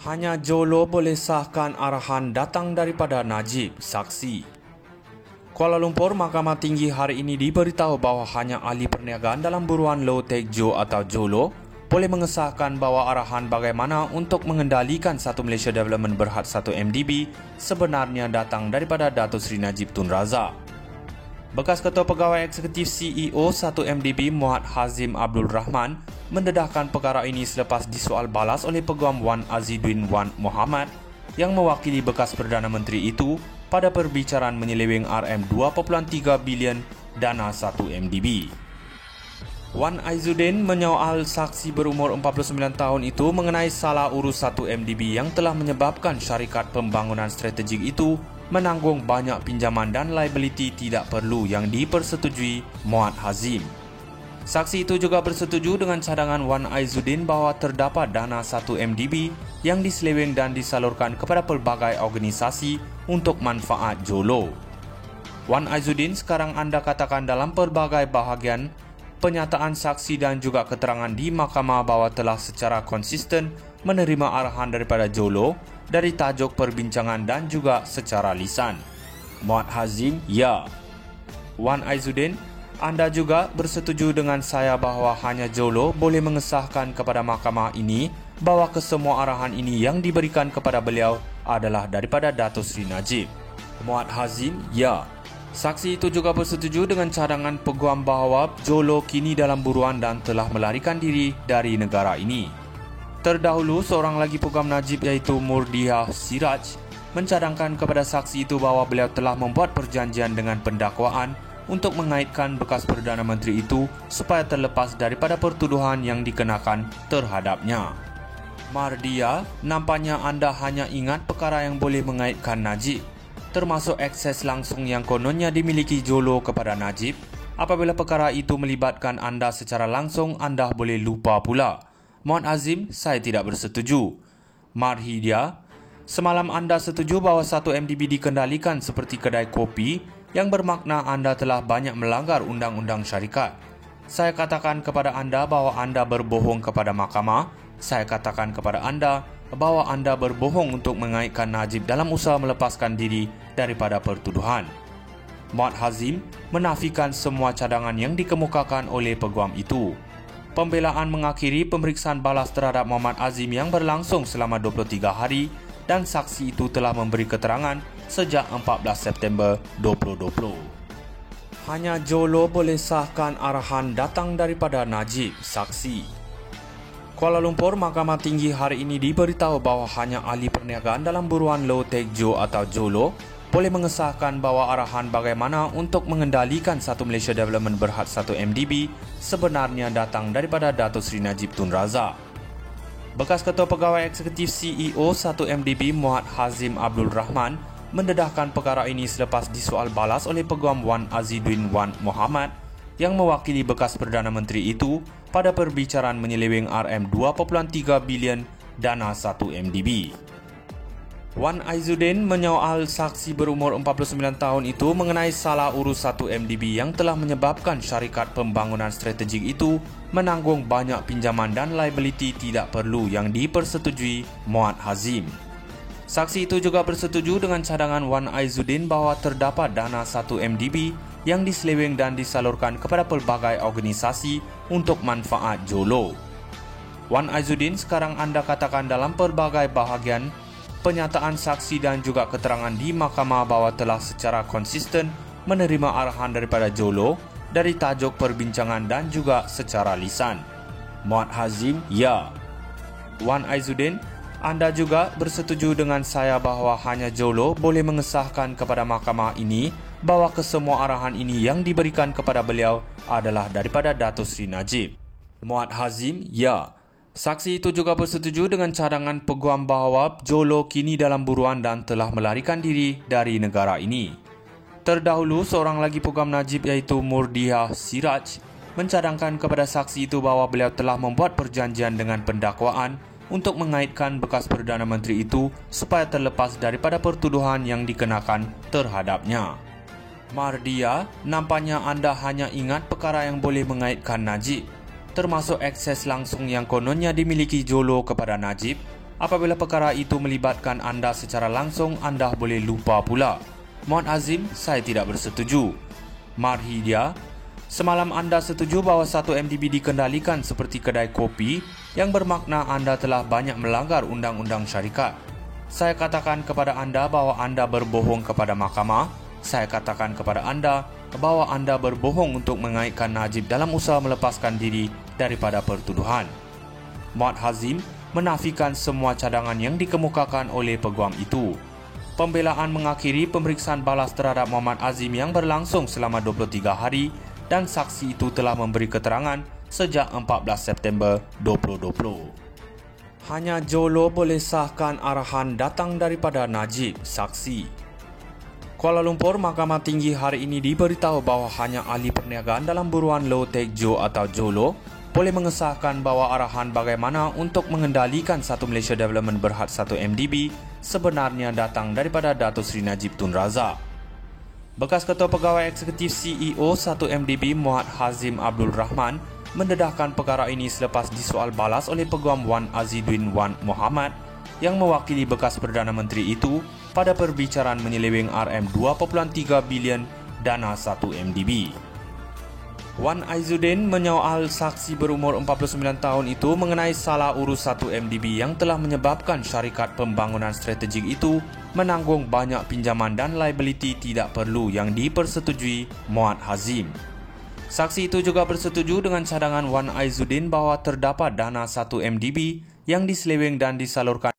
Hanya Jolo boleh sahkan arahan datang daripada Najib, saksi. Kuala Lumpur, Mahkamah Tinggi hari ini diberitahu bahawa hanya ahli perniagaan dalam buruan Low Tech Jo atau Jolo boleh mengesahkan bahawa arahan bagaimana untuk mengendalikan Satu Malaysia Development Berhad 1 MDB sebenarnya datang daripada Datuk Seri Najib Tun Razak. Bekas Ketua Pegawai Eksekutif CEO 1 MDB Muhammad Hazim Abdul Rahman mendedahkan perkara ini selepas disoal balas oleh Peguam Wan Aziduddin Wan Muhammad yang mewakili bekas Perdana Menteri itu pada perbicaraan menyeleweng RM2.3 bilion dana 1 MDB. Wan Aziduddin menyoal saksi berumur 49 tahun itu mengenai salah urus 1 MDB yang telah menyebabkan syarikat pembangunan strategik itu menanggung banyak pinjaman dan liability tidak perlu yang dipersetujui Muhammad Hazim. Saksi itu juga bersetuju dengan cadangan Wan Aziduddin bahawa terdapat dana 1 MDB yang diseleweng dan disalurkan kepada pelbagai organisasi untuk manfaat Jolo. Wan Aziduddin sekarang anda katakan dalam pelbagai bahagian penyataan saksi dan juga keterangan di mahkamah bahawa telah secara konsisten menerima arahan daripada Jolo dari tajuk perbincangan dan juga secara lisan. Muhammad Hazim, ya. Wan Aziduddin, anda juga bersetuju dengan saya bahawa hanya Jolo boleh mengesahkan kepada mahkamah ini bahawa kesemua arahan ini yang diberikan kepada beliau adalah daripada Datuk Seri Najib. Muhammad Hazim, ya. Saksi itu juga bersetuju dengan cadangan peguam bahawa Jolo kini dalam buruan dan telah melarikan diri dari negara ini. Terdahulu, seorang lagi peguam Najib iaitu Murdiah Siraj mencadangkan kepada saksi itu bahawa beliau telah membuat perjanjian dengan pendakwaan untuk mengaitkan bekas Perdana Menteri itu supaya terlepas daripada pertuduhan yang dikenakan terhadapnya. Mardia, nampaknya anda hanya ingat perkara yang boleh mengaitkan Najib, termasuk akses langsung yang kononnya dimiliki Jolo kepada Najib. Apabila perkara itu melibatkan anda secara langsung, anda boleh lupa pula. Muhammad Azim, saya tidak bersetuju. Marhidia, semalam anda setuju bahawa 1 MDB dikendalikan seperti kedai kopi yang bermakna anda telah banyak melanggar undang-undang syarikat. Saya katakan kepada anda bahawa anda berbohong kepada mahkamah. Saya katakan kepada anda bahawa anda berbohong untuk mengaitkan Najib dalam usaha melepaskan diri daripada pertuduhan. Muhammad Hazim menafikan semua cadangan yang dikemukakan oleh peguam itu. Pembelaan mengakhiri pemeriksaan balas terhadap Muhammad Azim yang berlangsung selama 23 hari dan saksi itu telah memberi keterangan sejak 14 September 2020. Hanya Jolo boleh sahkan arahan datang daripada Najib, saksi. Kuala Lumpur, Mahkamah Tinggi hari ini diberitahu bahawa hanya ahli perniagaan dalam buruan Low Tech Jo atau Jolo boleh mengesahkan bahawa arahan bagaimana untuk mengendalikan Satu Malaysia Development Berhad 1 MDB sebenarnya datang daripada Datuk Seri Najib Tun Razak. Bekas Ketua Pegawai Eksekutif CEO 1 MDB Muhammad Hazim Abdul Rahman mendedahkan perkara ini selepas disoal balas oleh Peguam Wan Aziduddin Wan Muhammad yang mewakili bekas Perdana Menteri itu pada perbicaraan menyeleweng RM2.3 bilion dana 1 MDB. Wan Aziduddin menyoal saksi berumur 49 tahun itu mengenai salah urus 1 MDB yang telah menyebabkan syarikat pembangunan strategik itu menanggung banyak pinjaman dan liability tidak perlu yang dipersetujui Muhammad Hazim. Saksi itu juga bersetuju dengan cadangan Wan Aziduddin bahawa terdapat dana 1 MDB yang diseleweng dan disalurkan kepada pelbagai organisasi untuk manfaat Jolo. Wan Aziduddin sekarang anda katakan dalam pelbagai bahagian penyataan saksi dan juga keterangan di mahkamah bahawa telah secara konsisten menerima arahan daripada Jolo dari tajuk perbincangan dan juga secara lisan. Muhammad Hazim, ya. Wan Aziduddin, anda juga bersetuju dengan saya bahawa hanya Jolo boleh mengesahkan kepada mahkamah ini bahawa kesemua arahan ini yang diberikan kepada beliau adalah daripada Datuk Seri Najib. Muhammad Hazim, ya. Saksi itu juga bersetuju dengan cadangan peguam bahawa Jolo kini dalam buruan dan telah melarikan diri dari negara ini. Terdahulu, seorang lagi peguam Najib iaitu Murdiah Siraj mencadangkan kepada saksi itu bahawa beliau telah membuat perjanjian dengan pendakwaan untuk mengaitkan bekas Perdana Menteri itu supaya terlepas daripada pertuduhan yang dikenakan terhadapnya. Mardia, nampaknya anda hanya ingat perkara yang boleh mengaitkan Najib, termasuk akses langsung yang kononnya dimiliki Jolo kepada Najib. Apabila perkara itu melibatkan anda secara langsung, anda boleh lupa pula. Muhammad Azim, saya tidak bersetuju. Marhidia, semalam anda setuju bahawa 1 MDB dikendalikan seperti kedai kopi yang bermakna anda telah banyak melanggar undang-undang syarikat. Saya katakan kepada anda bahawa anda berbohong kepada mahkamah. Saya katakan kepada anda bahawa anda berbohong untuk mengaitkan Najib dalam usaha melepaskan diri daripada pertuduhan. Muhammad Hazim menafikan semua cadangan yang dikemukakan oleh peguam itu. Pembelaan mengakhiri pemeriksaan balas terhadap Muhammad Azim yang berlangsung selama 23 hari dan saksi itu telah memberi keterangan sejak 14 September 2020. Hanya Jolo boleh sahkan arahan datang daripada Najib, saksi. Kuala Lumpur, Mahkamah Tinggi hari ini diberitahu bahawa hanya ahli perniagaan dalam buruan Low Tech Jo atau Jolo boleh mengesahkan bahawa arahan bagaimana untuk mengendalikan Satu Malaysia Development Berhad 1 MDB sebenarnya datang daripada Datuk Seri Najib Tun Razak. Bekas Ketua Pegawai Eksekutif CEO 1 MDB Muhammad Hazim Abdul Rahman mendedahkan perkara ini selepas disoal balas oleh Peguam Wan Aziduddin Wan Muhammad yang mewakili bekas Perdana Menteri itu pada perbicaraan menyeleweng RM2.3 bilion dana 1 MDB. Wan Aziduddin menyoal saksi berumur 49 tahun itu mengenai salah urus 1 MDB yang telah menyebabkan syarikat pembangunan strategik itu menanggung banyak pinjaman dan liability tidak perlu yang dipersetujui Muhammad Hazim. Saksi itu juga bersetuju dengan cadangan Wan Aziduddin bahawa terdapat dana 1 MDB yang diseleweng dan disalurkan